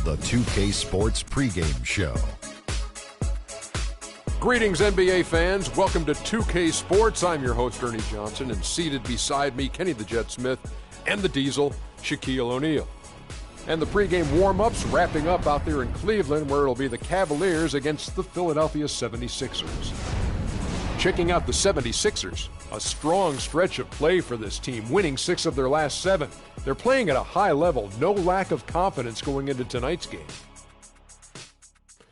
the 2K Sports pregame show. Greetings, NBA fans. Welcome to 2K Sports. I'm your host, Ernie Johnson, and seated beside me, Kenny the Jet Smith, and the Diesel, Shaquille O'Neal. And the pregame warm-ups wrapping up out there in Cleveland, where it'll be the Cavaliers against the Philadelphia 76ers. Checking out the 76ers, a strong stretch of play for this team, winning 6 of their last 7. They're playing at a high level, no lack of confidence going into tonight's game.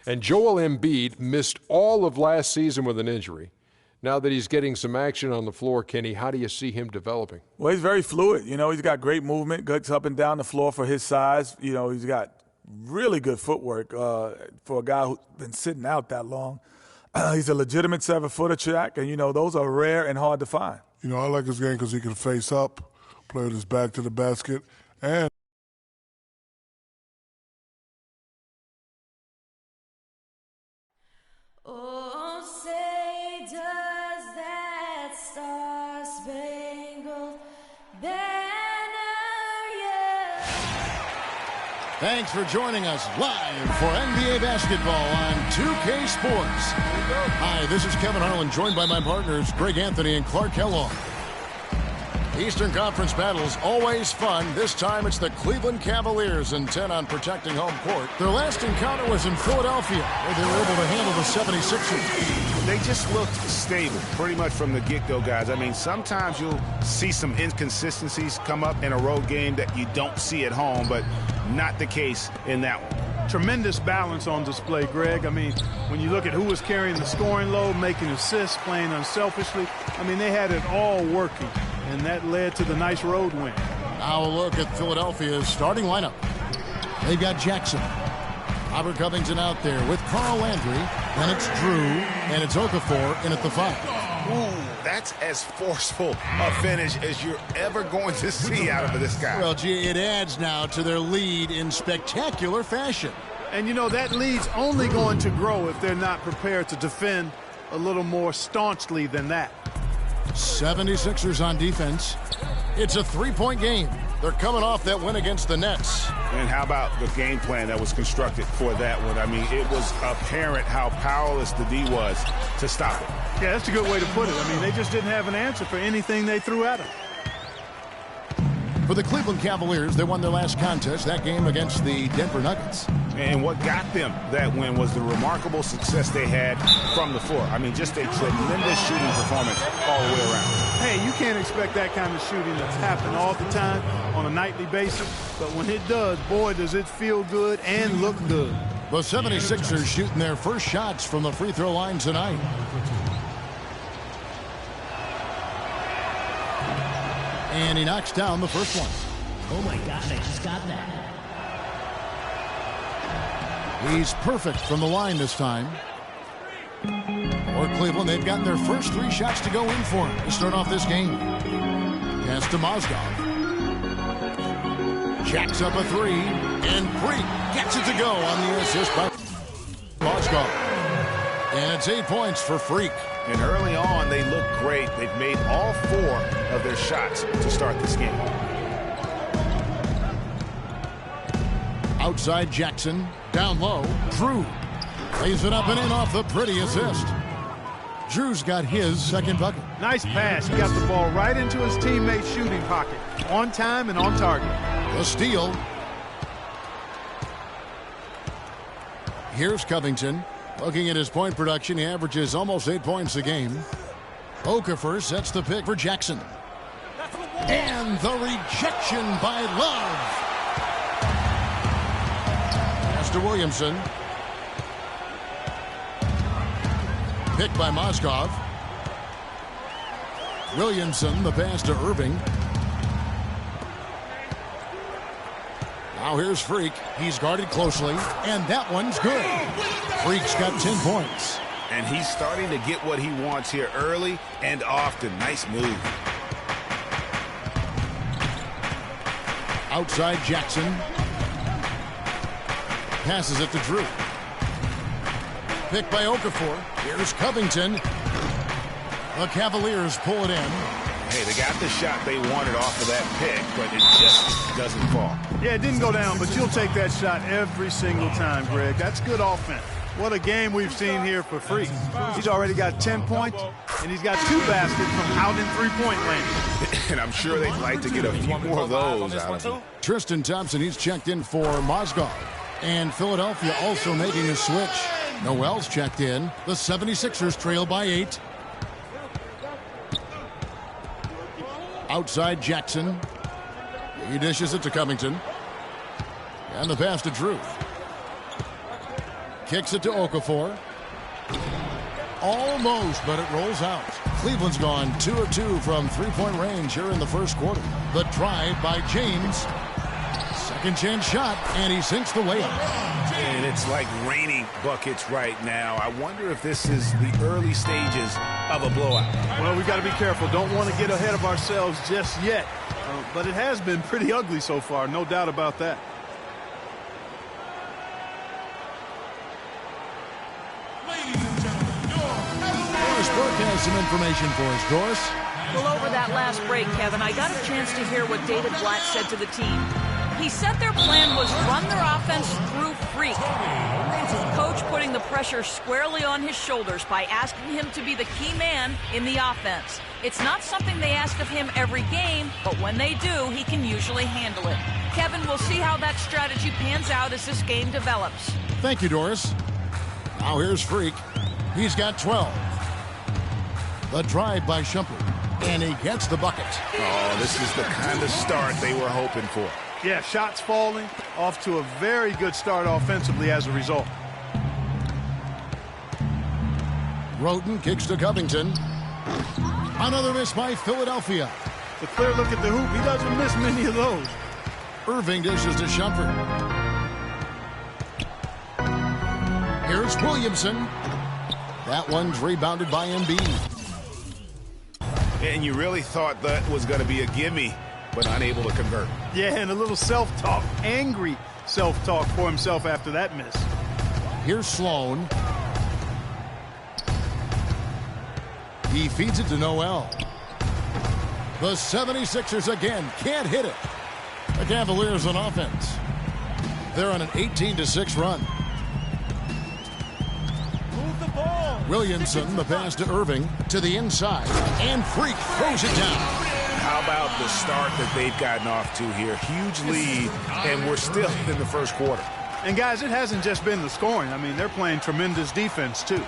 And Joel Embiid missed all of last season with an injury. Now that he's getting some action on the floor, Kenny, how do you see him developing? Well, he's very fluid. You know, he's got great movement, gets up and down the floor for his size. You know, he's got really good footwork for a guy who's been sitting out that long. He's a legitimate 7-footer, Shaq, and, you know, those are rare and hard to find. You know, I like his game because he can face up, play with his back to the basket, and oh, say does that star-spangled banner yet? Thanks for joining us live for NBA basketball on 2K Sports. Hi, this is Kevin Harlan, joined by my partners Greg Anthony and Clark Kellogg. Eastern Conference battles always fun. This time it's the Cleveland Cavaliers intent on protecting home court. Their last encounter was in Philadelphia, where they were able to handle the 76ers. They just looked stable pretty much from the get-go, guys. I mean, sometimes you'll see some inconsistencies come up in a road game that you don't see at home, but not the case in that one. Tremendous balance on display, Greg. I mean, when you look at who was carrying the scoring load, making assists, playing unselfishly, I mean, they had it all working, and that led to the nice road win. Now a look at Philadelphia's starting lineup. They've got Jackson, Robert Covington out there with Carl Landry, then it's Drew, and it's Okafor in at the 5. Ooh, that's as forceful a finish as you're ever going to see out of this guy. Well, gee, it adds now to their lead in spectacular fashion. And, you know, that lead's only going to grow if they're not prepared to defend a little more staunchly than that. 76ers on defense. It's a 3-point game. They're coming off that win against the Nets. And how about the game plan that was constructed for that one? I mean, it was apparent how powerless the D was to stop it. Yeah, that's a good way to put it. I mean, they just didn't have an answer for anything they threw at them. For the Cleveland Cavaliers, they won their last contest, that game against the Denver Nuggets. And what got them that win was the remarkable success they had from the floor. I mean, just a tremendous shooting performance all the way around. Hey, you can't expect that kind of shooting to happen all the time on a nightly basis. But when it does, boy, does it feel good and look good. The 76ers shooting their first shots from the free throw line tonight. And he knocks down the first one. Oh my gosh, I just got that. He's perfect from the line this time. For Cleveland, they've gotten their first 3 shots to go in for him to start off this game. Pass to Mozgov. Jacks up a 3, and Freak gets it to go on the assist by Mozgov. And it's 8 points for Freak. And early on, they look great. They've made all 4 of their shots to start this game. Outside Jackson, down low, Drew lays it up and in off the pretty assist. Drew's got his second bucket. Nice pass. He got the ball right into his teammate's shooting pocket. On time and on target. The steal. Here's Covington. Looking at his point production, he averages almost 8 points a game. Okafor sets the pick for Jackson. And the rejection by Love. Pass to Williamson. Picked by Mozgov. Williamson, the pass to Irving. Now here's Freak. He's guarded closely, and that one's good. Freak's got 10 points. And he's starting to get what he wants here early and often. Nice move. Outside Jackson. Passes it to Drew. Picked by Okafor. Here's Covington. The Cavaliers pull it in. Hey, they got the shot they wanted off of that pick, but it just doesn't fall. Yeah, it didn't go down, but you'll take that shot every single time, Greg. That's good offense. What a game we've seen here for Freak. He's already got 10 points, and he's got 2 baskets from out in three-point land. And I'm sure they'd like to get a few more of those out of him. Tristan Thompson, he's checked in for Mozgov. And Philadelphia also making a switch. Noel's checked in. The 76ers trail by 8. Outside Jackson. He dishes it to Covington. And the pass to Drew. Kicks it to Okafor. Almost, but it rolls out. Cleveland's gone 2 of 2 from three-point range here in the first quarter. The drive by James. Second chance shot, and he sinks the layup. And it's like raining buckets right now. I wonder if this is the early stages of a blowout. Well, we've got to be careful. Don't want to get ahead of ourselves just yet. But it has been pretty ugly so far, no doubt about that. Doris Burke has some information for us. Doris? Well, over that last break, Kevin, I got a chance to hear what David Blatt said to the team. He said their plan was run their offense through Freak. Coach putting the pressure squarely on his shoulders by asking him to be the key man in the offense. It's not something they ask of him every game, but when they do, he can usually handle it. Kevin, we'll see how that strategy pans out as this game develops. Thank you, Doris. Now here's Freak. He's got 12. The drive by Shumpert, and he gets the bucket. Oh, this is the kind of start they were hoping for. Yeah, shots falling, off to a very good start offensively as a result. Roten kicks to Covington. Another miss by Philadelphia. The clear look at the hoop, he doesn't miss many of those. Irving dishes to Shumpert. Here's Williamson. That one's rebounded by Embiid. And you really thought that was going to be a gimme, but unable to convert. Yeah, and a little self-talk, angry self-talk for himself after that miss. Here's Sloan. He feeds it to Noel. The 76ers again can't hit it. The Cavaliers on offense. They're on an 18-6 run. Move the ball. Williamson, the pass to Irving, to the inside, and Freak throws it down. How about the start that they've gotten off to here? Huge lead, and we're still in the first quarter. And guys, it hasn't just been the scoring. I mean, they're playing tremendous defense too.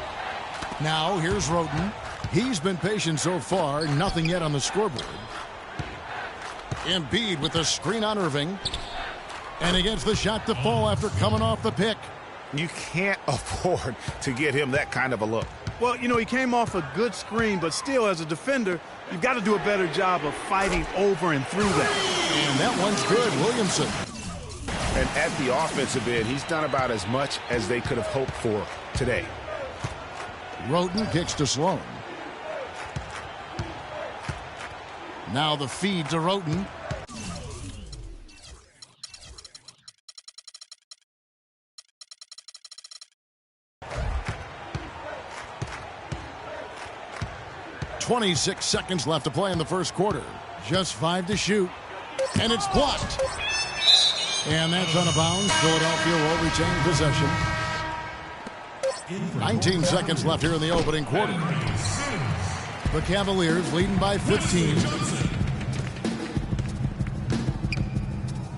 Now here's Roten. He's been patient so far, nothing yet on the scoreboard. Embiid with the screen on Irving. And he gets the shot to fall after coming off the pick. You can't afford to get him that kind of a look. Well, you know, he came off a good screen, but still, as a defender, you've got to do a better job of fighting over and through that. And that one's good, Williamson. And at the offensive end, he's done about as much as they could have hoped for today. Roten kicks to Sloan. Now the feed to Roten. .26 seconds left to play in the first quarter. Just 5 to shoot. And it's blocked. And that's on a bounce. Philadelphia will retain possession. 19 seconds left here in the opening quarter. The Cavaliers leading by 15.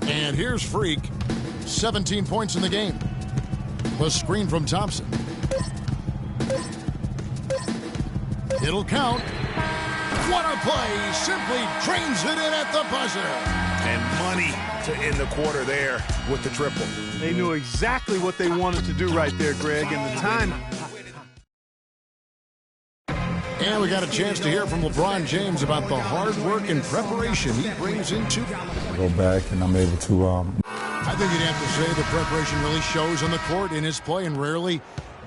And here's Freak. 17 points in the game. The screen from Thompson. It'll count. What a play. Simply drains it in at the buzzer. And money to end the quarter there with the triple. They knew exactly what they wanted to do right there, Greg, and the time. And we got a chance to hear from LeBron James about the hard work and preparation he brings into. I go back and I'm able to. I think you'd have to say the preparation really shows on the court in his play, and rarely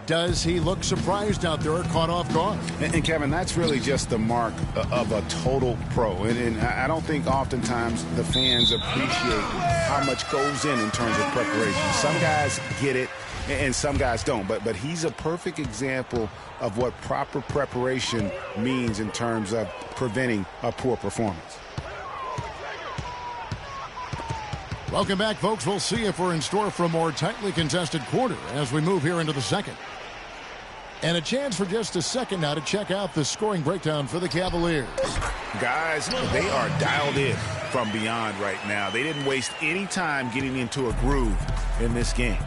does he look surprised out there or caught off guard. And Kevin, that's really just the mark of a total pro. And I don't think oftentimes the fans appreciate how much goes in terms of preparation. Some guys get it and some guys don't. But he's a perfect example of what proper preparation means in terms of preventing a poor performance. Welcome back, folks. We'll see if we're in store for a more tightly contested quarter as we move here into the second. And a chance for just a second now to check out the scoring breakdown for the Cavaliers. Guys, they are dialed in from beyond right now. They didn't waste any time getting into a groove in this game.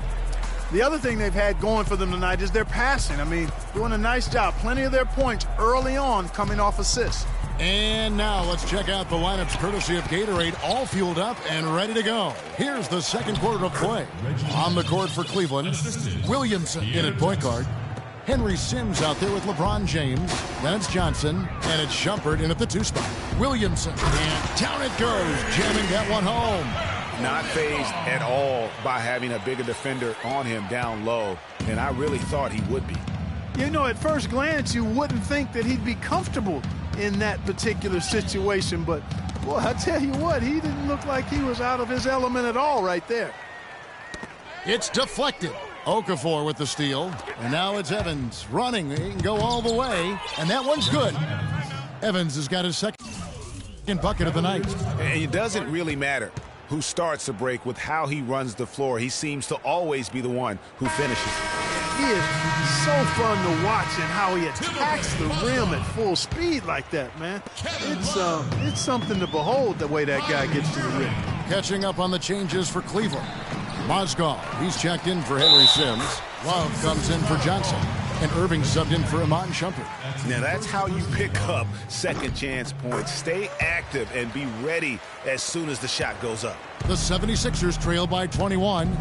The other thing they've had going for them tonight is their passing. I mean, doing a nice job. Plenty of their points early on coming off assists. And now let's check out the lineups courtesy of Gatorade, all fueled up and ready to go. Here's the second quarter of play. On the court for Cleveland, Williamson in at point guard. Henry Sims out there with LeBron James. Then it's Johnson, and it's Shumpert in at the 2 spot. Williamson, and down it goes, jamming that one home. Not fazed at all by having a bigger defender on him down low, and I really thought he would be. You know, at first glance, you wouldn't think that he'd be comfortable in that particular situation, but boy, I tell you what, he didn't look like he was out of his element at all right there. It's deflected. Okafor with the steal, and now it's Evans running. He can go all the way, and that one's good. Evans has got his second bucket of the night. And it doesn't really matter who starts the break with how he runs the floor. He seems to always be the one who finishes. He is so fun to watch and how he attacks the rim at full speed like that, man. It's something to behold the way that guy gets to the rim. Catching up on the changes for Cleveland. Mozgov, he's checked in for Henry Sims. Love comes in for Johnson. And Irving subbed in for Iman Shumpert. Now that's how you pick up second chance points. Stay active and be ready as soon as the shot goes up. The 76ers trail by 21.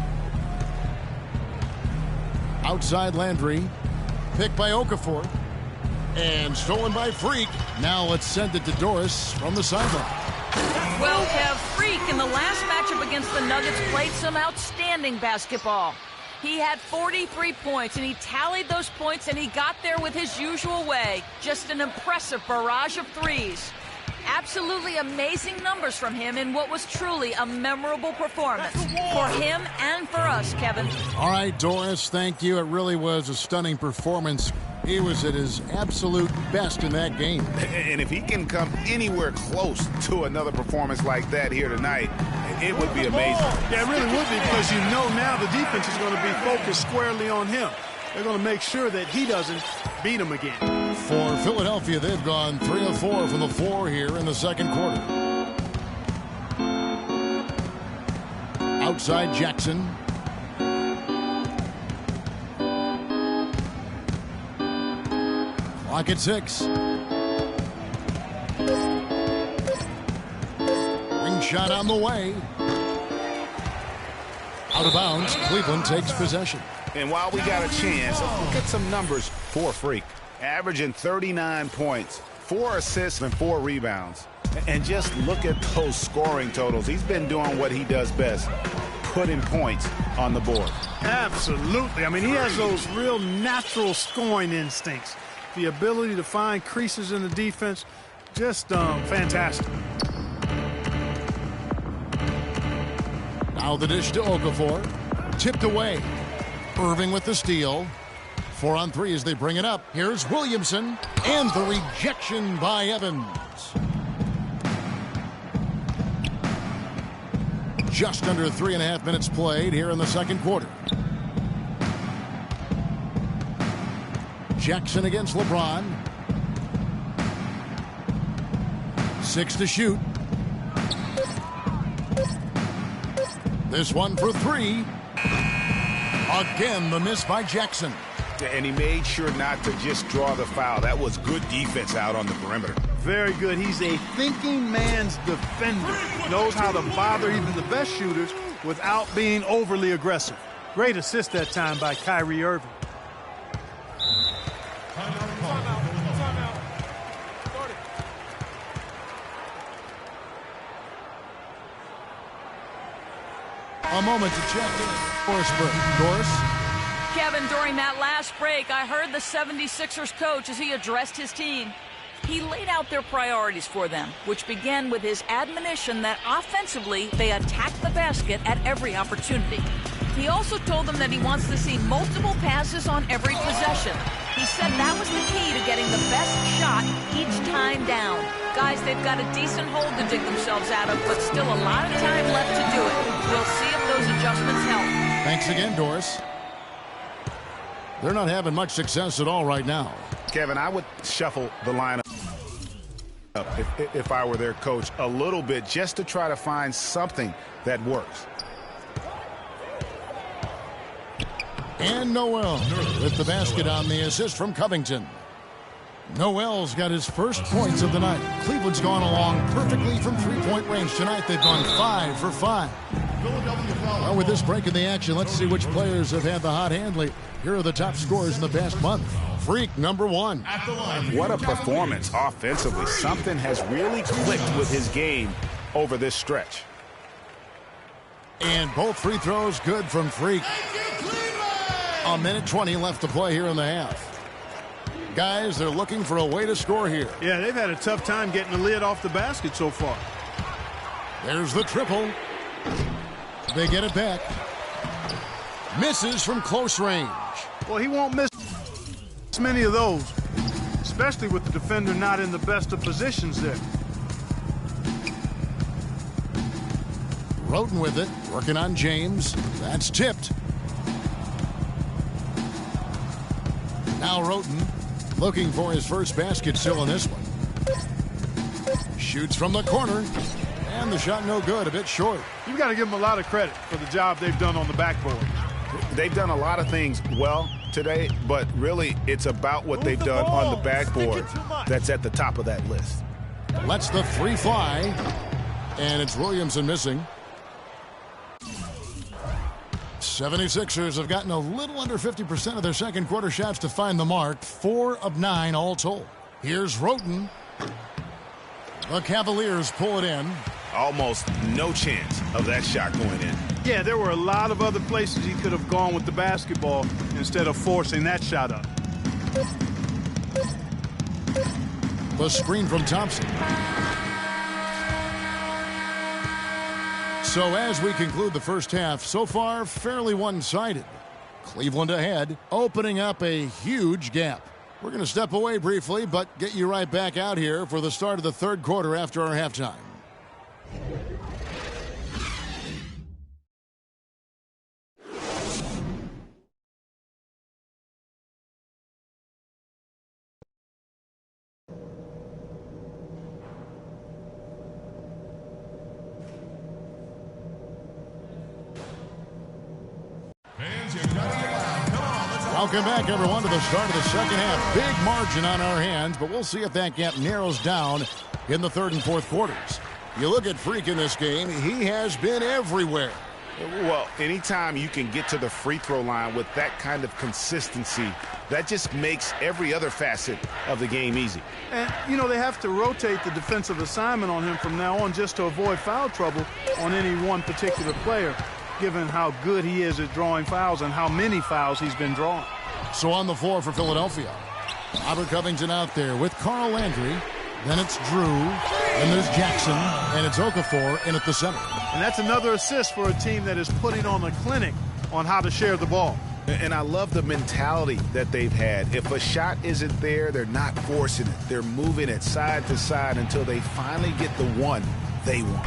Outside Landry. Picked by Okafor. And stolen by Freak. Now let's send it to Doris from the sideline. Well, Kev, Freak in the last matchup against the Nuggets played some outstanding basketball. He had 43 points, and he tallied those points, and he got there with his usual way. Just an impressive barrage of threes. Absolutely amazing numbers from him in what was truly a memorable performance for him and for us, Kevin. All right, Doris, thank you. It really was a stunning performance. He was at his absolute best in that game. And if he can come anywhere close to another performance like that here tonight, it would be amazing. Yeah, it really would be, because you know now the defense is going to be focused squarely on him. They're going to make sure that he doesn't beat him again. For Philadelphia, they've gone 3 of 4 from the floor here in the second quarter. Outside Jackson. Clock at 6. Ring shot on the way. Out of bounds, Cleveland takes possession. And while we got a chance, look at some numbers for Freak. Averaging 39 points, 4 assists, and 4 rebounds. And just look at those scoring totals. He's been doing what he does best, putting points on the board. Absolutely. I mean, he has those real natural scoring instincts. The ability to find creases in the defense, just fantastic. Now the dish to Okafor. Tipped away. Irving with the steal. 4 on 3 as they bring it up. Here's Williamson. And the rejection by Evans. Just under 3.5 minutes played here in the second quarter. Jackson against LeBron. 6 to shoot. This one for 3. Again, the miss by Jackson. And he made sure not to just draw the foul. That was good defense out on the perimeter. Very good. He's a thinking man's defender. Knows how to bother even the best shooters without being overly aggressive. Great assist that time by Kyrie Irving. A moment to check in. Forsberg. Doris? Kevin, during that last break, I heard the 76ers coach as he addressed his team. He laid out their priorities for them, which began with his admonition that offensively, they attack the basket at every opportunity. He also told them that he wants to see multiple passes on every possession. He said that was the key to getting the best shot each time down. Guys, they've got a decent hole to dig themselves out of, but still a lot of time left to do it. We'll see if those adjustments help. Thanks again, Doris. They're not having much success at all right now. Kevin, I would shuffle the lineup if I were their coach a little bit just to try to find something that works. And Noel with the basket on the assist from Covington. Noel's got his first points of the night. Cleveland's gone along perfectly from three-point range tonight. They've gone 5 for 5. Well, with this break in the action, let's see which players have had the hot hand lately. Here are the top scorers in the past month. Freak, number 1. What a performance offensively. Something has really clicked with his game over this stretch. And both free throws good from Freak. A minute 20 left to play here in the half. Guys, they're looking for a way to score here. Yeah, they've had a tough time getting the lid off the basket so far. There's the triple. They get it back. Misses from close range. Well, he won't miss many of those, especially with the defender not in the best of positions there. Roten with it, working on James. That's tipped. Now Roten looking for his first basket still in this one. Shoots from the corner. And the shot no good, a bit short. You've got to give them a lot of credit for the job they've done on the backboard. They've done a lot of things well today, but really it's about what they've done on the backboard that's at the top of that list. Lets the three fly. And it's Williamson missing. 76ers have gotten a little under 50% of their second quarter shots to find the mark. 4 of 9 all told. Here's Roten. The Cavaliers pull it in. Almost no chance of that shot going in. Yeah, there were a lot of other places he could have gone with the basketball instead of forcing that shot up. The screen from Thompson. So as we conclude the first half, so far fairly one-sided. Cleveland ahead, opening up a huge gap. We're going to step away briefly, but get you right back out here for the start of the third quarter after our halftime. Welcome back, everyone, to the start of the second half. Big margin on our hands, but we'll see if that gap narrows down in the third and fourth quarters. You look at Freak in this game, he has been everywhere. Well, anytime you can get to the free throw line with that kind of consistency, that just makes every other facet of the game easy. And, you know, they have to rotate the defensive assignment on him from now on just to avoid foul trouble on any one particular player, given how good he is at drawing fouls and how many fouls he's been drawing. So on the floor for Philadelphia, Robert Covington out there with Carl Landry. Then it's Drew, and there's Jackson, and it's Okafor in at the center. And that's another assist for a team that is putting on a clinic on how to share the ball. And I love the mentality that they've had. If a shot isn't there, they're not forcing it. They're moving it side to side until they finally get the one they want.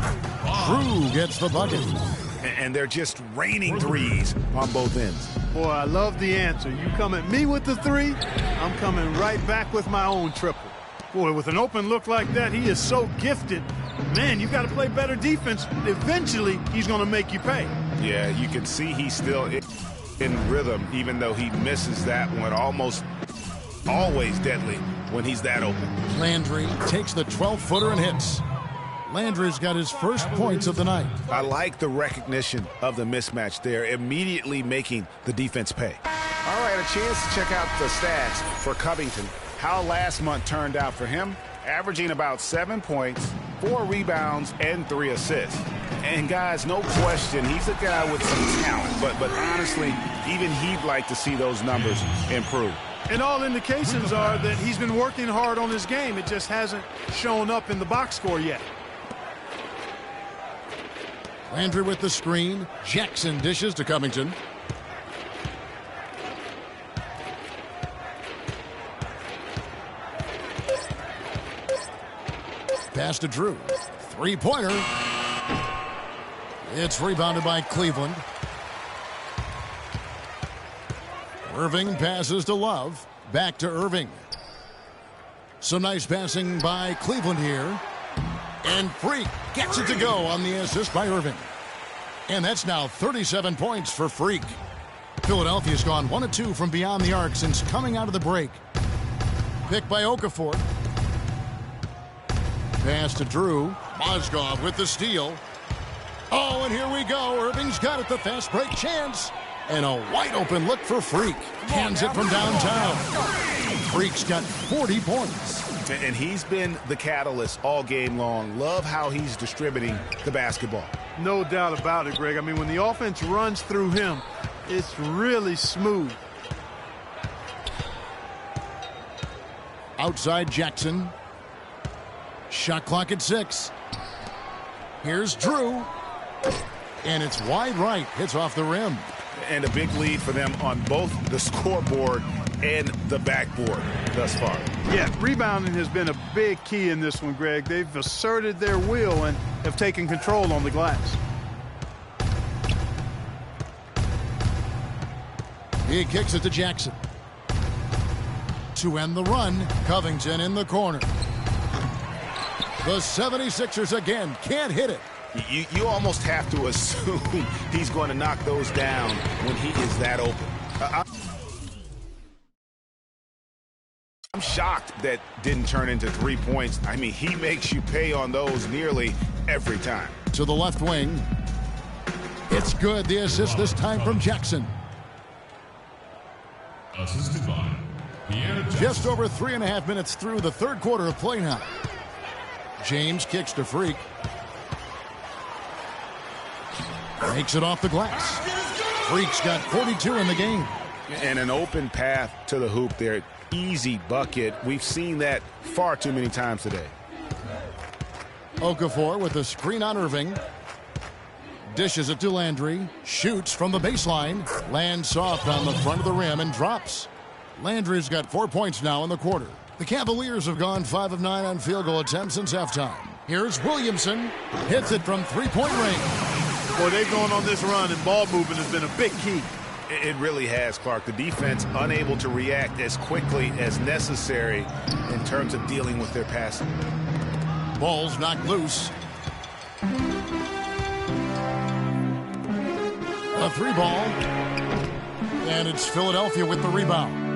Drew gets the bucket. And they're just raining threes on both ends. Boy, I love the answer. You come at me with the three, I'm coming right back with my own triple. Boy, with an open look like that, he is so gifted. Man, you've got to play better defense. Eventually, he's going to make you pay. Yeah, you can see he's still in rhythm, even though he misses that one. Almost always deadly when he's that open. Landry takes the 12-footer and hits. Landry's got his first points of the night. I like the recognition of the mismatch there, immediately making the defense pay. All right, a chance to check out the stats for Covington. How last month turned out for him, averaging about 7 points, 4 rebounds, and 3 assists. And guys, no question, he's a guy with some talent, but honestly, even he'd like to see those numbers improve. And all indications are that he's been working hard on his game. It just hasn't shown up in the box score yet. Landry with the screen. Jackson dishes to Covington. Pass to Drew. Three-pointer. It's rebounded by Cleveland. Irving passes to Love. Back to Irving. Some nice passing by Cleveland here. And Freak gets it to go on the assist by Irving. And that's now 37 points for Freak. Philadelphia's gone 1 of 2 from beyond the arc since coming out of the break. Picked by Okafor. Pass to Drew. Mozgov with the steal. Oh, and here we go. Irving's got it, the fast break chance. And a wide open look for Freak. Hands it from downtown. Freak's got 40 points. And he's been the catalyst all game long. Love how he's distributing the basketball. No doubt about it, Greg. I mean, when the offense runs through him, it's really smooth. Outside Jackson. Shot clock at 6. Here's Drew. And it's wide right. Hits off the rim. And a big lead for them on both the scoreboard and the backboard thus far. Yeah, rebounding has been a big key in this one, Greg. They've asserted their will and have taken control on the glass. He kicks it to Jackson. To end the run, Covington in the corner. The 76ers again can't hit it. You almost have to assume he's going to knock those down when he is that open. I'm shocked that didn't turn into 3 points. I mean, he makes you pay on those nearly every time. To the left wing. It's good. The assist this time from Jackson. Assisted by just over 3.5 minutes through the third quarter of play now. James kicks to Freak. Makes it off the glass. Freak's got 42 in the game. And an open path to the hoop there. Easy bucket. We've seen that far too many times today. Okafor with a screen on Irving. Dishes it to Landry. Shoots from the baseline. Lands soft on the front of the rim and drops. Landry's got 4 points now in the quarter. The Cavaliers have gone 5 of 9 on field goal attempts since halftime. Here's Williamson. Hits it from three-point range. Boy, they've gone on this run, and ball movement has been a big key. It really has, Clark. The defense unable to react as quickly as necessary in terms of dealing with their passing. Ball's knocked loose. A 3-ball. And it's Philadelphia with the rebound.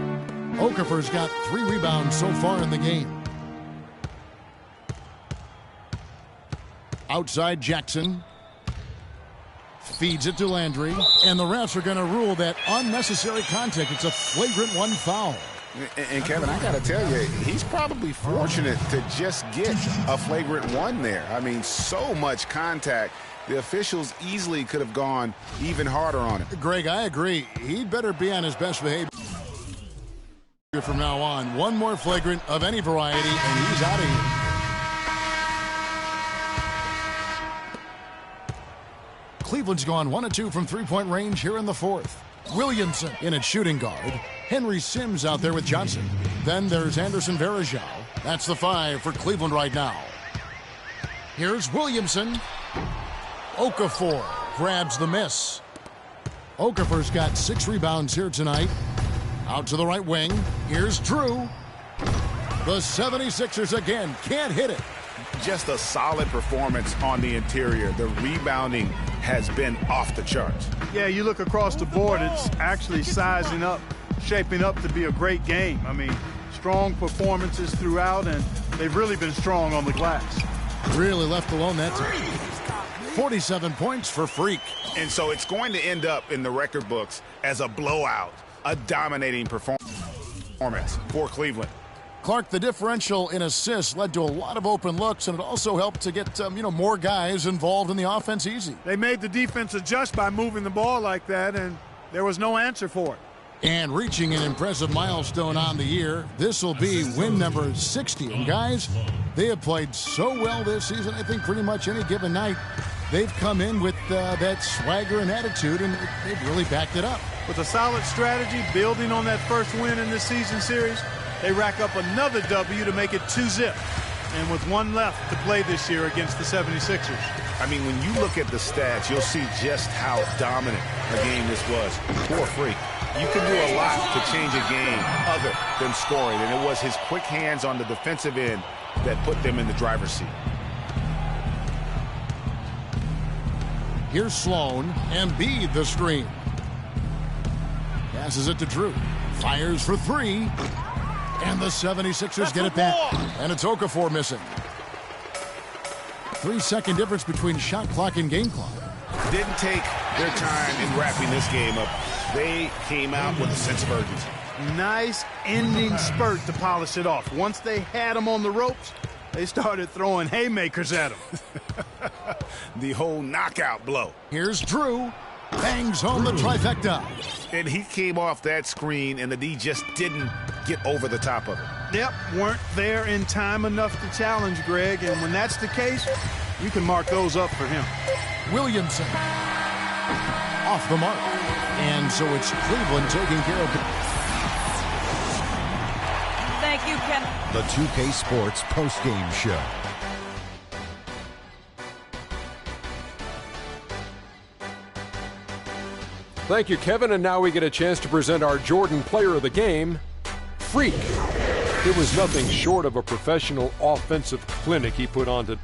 Okafor's got 3 rebounds so far in the game. Outside Jackson. Feeds it to Landry. And the refs are going to rule that unnecessary contact. It's a flagrant 1 foul. And Kevin, I got to tell you, he's probably fortunate to just get a flagrant 1 there. I mean, so much contact. The officials easily could have gone even harder on him. Greg, I agree. He'd better be on his best behavior from now on. One more flagrant of any variety, and he's out of here. Cleveland's gone 1 of 2 from three-point range here in the fourth. Williamson in at shooting guard. Henry Sims out there with Johnson. Then there's Anderson Varejao. That's the 5 for Cleveland right now. Here's Williamson. Okafor grabs the miss. Okafor's got 6 rebounds here tonight. Out to the right wing. Here's Drew. The 76ers again can't hit it. Just a solid performance on the interior. The rebounding has been off the charts. Yeah, you look across the board, it's actually sizing up, shaping up to be a great game. I mean, strong performances throughout, and they've really been strong on the glass. Really left alone that time. 47 points for Freak. And so it's going to end up in the record books as a blowout, a dominating performance for Cleveland. Clark, the differential in assists led to a lot of open looks, and it also helped to get more guys involved in the offense easy. They made the defense adjust by moving the ball like that, and there was no answer for it. And reaching an impressive milestone on the year, this will be win number 60. And guys, they have played so well this season. I think pretty much any given night, they've come in with that swagger and attitude, and they've really backed it up. With a solid strategy, building on that first win in this season series, they rack up another W to make it 2-zip. And with one left to play this year against the 76ers. I mean, when you look at the stats, you'll see just how dominant a game this was. Poor freak. You can do a lot to change a game other than scoring, and it was his quick hands on the defensive end that put them in the driver's seat. Here's Sloan. Embiid the screen. Passes it to Drew. Fires for three. And the 76ers get it back. And it's Okafor missing. 3-second difference between shot clock and game clock. Didn't take their time in wrapping this game up. They came out with a sense of urgency. Nice ending spurt to polish it off. Once they had him on the ropes, they started throwing haymakers at him. The whole knockout blow. Here's Drew. Bangs home the trifecta. And he came off that screen, and the D just didn't get over the top of it. Yep, weren't there in time enough to challenge Greg, and when that's the case, you can mark those up for him. Williamson. Off the mark. And so it's Cleveland taking care of it. Thank you, Ken. The 2K Sports postgame show. Thank you, Kevin. And now we get a chance to present our Jordan Player of the Game, Freak. It was nothing short of a professional offensive clinic he put on to.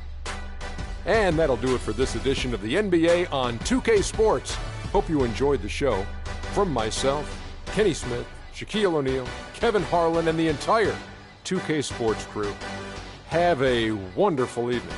And that'll do it for this edition of the NBA on 2K Sports. Hope you enjoyed the show. From myself, Kenny Smith, Shaquille O'Neal, Kevin Harlan, and the entire 2K Sports crew, have a wonderful evening.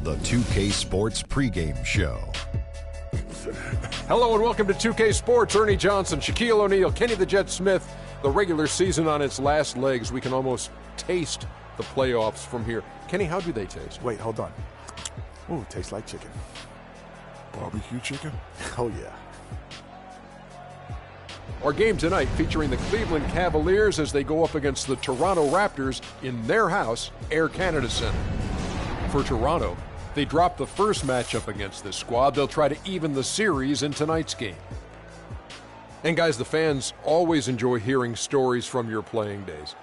the 2K Sports pregame show. Hello and welcome to 2K Sports. Ernie Johnson, Shaquille O'Neal, Kenny the Jet Smith. The regular season on its last legs. We can almost taste the playoffs from here. Kenny, how do they taste? Wait, hold on. Ooh, tastes like chicken. Barbecue chicken? Oh, yeah. Our game tonight featuring the Cleveland Cavaliers as they go up against the Toronto Raptors in their house, Air Canada Centre. For Toronto, they dropped the first matchup against this squad. They'll try to even the series in tonight's game. And guys, the fans always enjoy hearing stories from your playing days.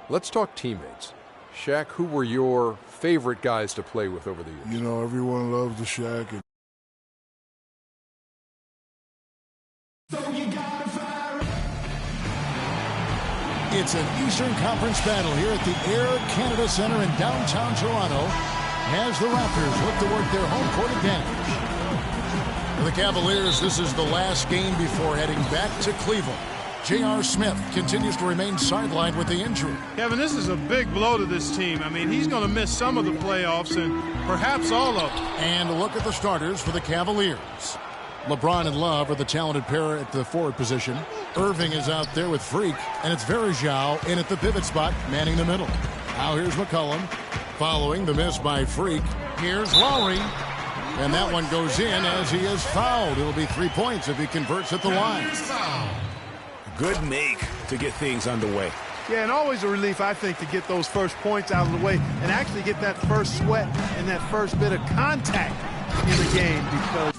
Let's talk teammates. Shaq, who were your favorite guys to play with over the years? You know, everyone loves the Shaq. And it's an Eastern Conference battle here at the Air Canada Centre in downtown Toronto as the Raptors look to work their home court advantage. For the Cavaliers, this is the last game before heading back to Cleveland. J.R. Smith continues to remain sidelined with the injury. Kevin, this is a big blow to this team. I mean, he's going to miss some of the playoffs and perhaps all of them. And a look at the starters for the Cavaliers. LeBron and Love are the talented pair at the forward position. Irving is out there with Freak, and it's Varejao in at the pivot spot, manning the middle. Now here's McCollum. Following the miss by Freak, here's Lowry. And that one goes in as he is fouled. It'll be 3 points if he converts at the line. Good make to get things underway. Yeah, and always a relief, I think, to get those first points out of the way and actually get that first sweat and that first bit of contact in the game because